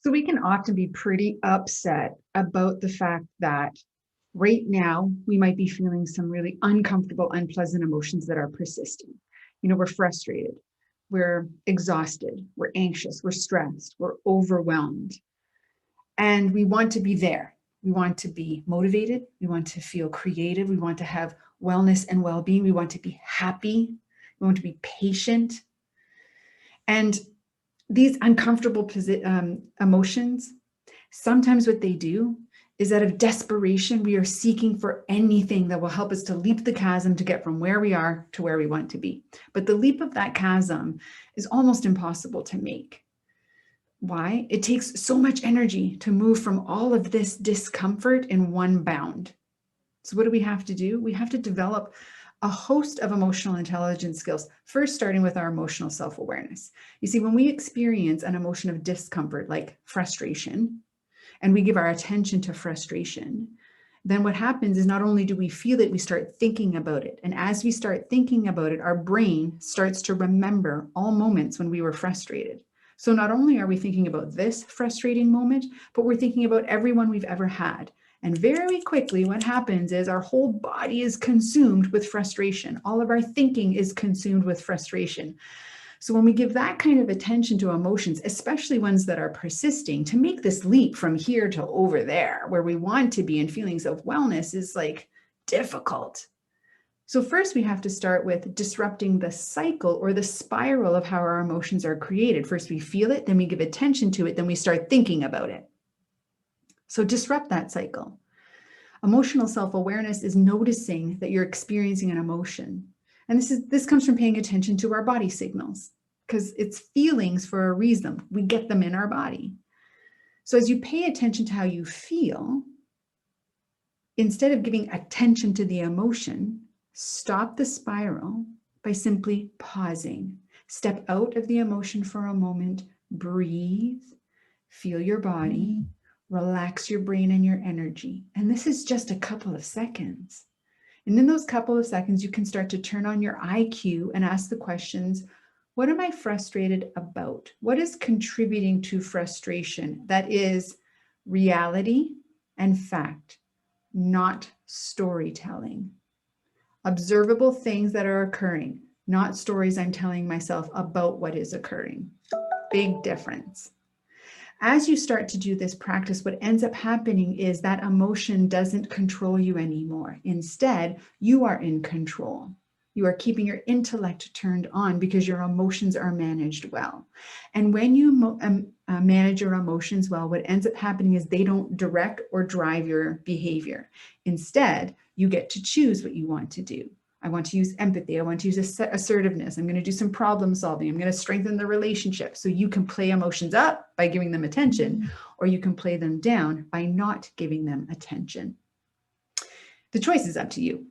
So we can often be pretty upset about the fact that right now we might be feeling some really uncomfortable, unpleasant emotions that are persisting. We're frustrated, we're exhausted, we're anxious, we're stressed, we're overwhelmed, and we want to be there. We want to be motivated. We want to feel creative. We want to have wellness and well-being. We want to be happy. We want to be patient. And these uncomfortable emotions, sometimes what they do is out of desperation, we are seeking for anything that will help us to leap the chasm to get from where we are to where we want to be. But the leap of that chasm is almost impossible to make. Why? It takes so much energy to move from all of this discomfort in one bound. So what do we have to do? We have to develop a host of emotional intelligence skills, first starting with our emotional self-awareness. You see, when we experience an emotion of discomfort, like frustration, and we give our attention to frustration, then what happens is not only do we feel it, we start thinking about it. And as we start thinking about it, our brain starts to remember all moments when we were frustrated. So not only are we thinking about this frustrating moment, but we're thinking about everyone we've ever had. And very quickly, what happens is our whole body is consumed with frustration. All of our thinking is consumed with frustration. So when we give that kind of attention to emotions, especially ones that are persisting, to make this leap from here to over there, where we want to be in feelings of wellness, is like difficult. So first we have to start with disrupting the cycle or the spiral of how our emotions are created. First we feel it, then we give attention to it, then we start thinking about it. So disrupt that cycle. Emotional self-awareness is noticing that you're experiencing an emotion. And this comes from paying attention to our body signals, because it's feelings for a reason. We get them in our body. So as you pay attention to how you feel, instead of giving attention to the emotion, stop the spiral by simply pausing. Step out of the emotion for a moment, breathe, feel your body, relax your brain and your energy. And this is just a couple of seconds. And in those couple of seconds, you can start to turn on your IQ and ask the questions, what am I frustrated about? What is contributing to frustration? That is reality and fact, not storytelling. Observable things that are occurring, not stories I'm telling myself about what is occurring. Big difference. As you start to do this practice, what ends up happening is that emotion doesn't control you anymore. Instead, you are in control. You are keeping your intellect turned on because your emotions are managed well. And when you manage your emotions well, what ends up happening is they don't direct or drive your behavior. Instead, you get to choose what you want to do. I want to use empathy. I want to use assertiveness. I'm going to do some problem solving. I'm going to strengthen the relationship. So you can play emotions up by giving them attention, or you can play them down by not giving them attention. The choice is up to you.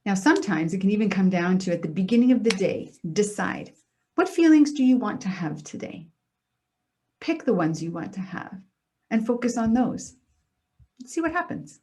Now, sometimes it can even come down to, at the beginning of the day, decide, what feelings do you want to have today? Pick the ones you want to have and focus on those. Let's see what happens.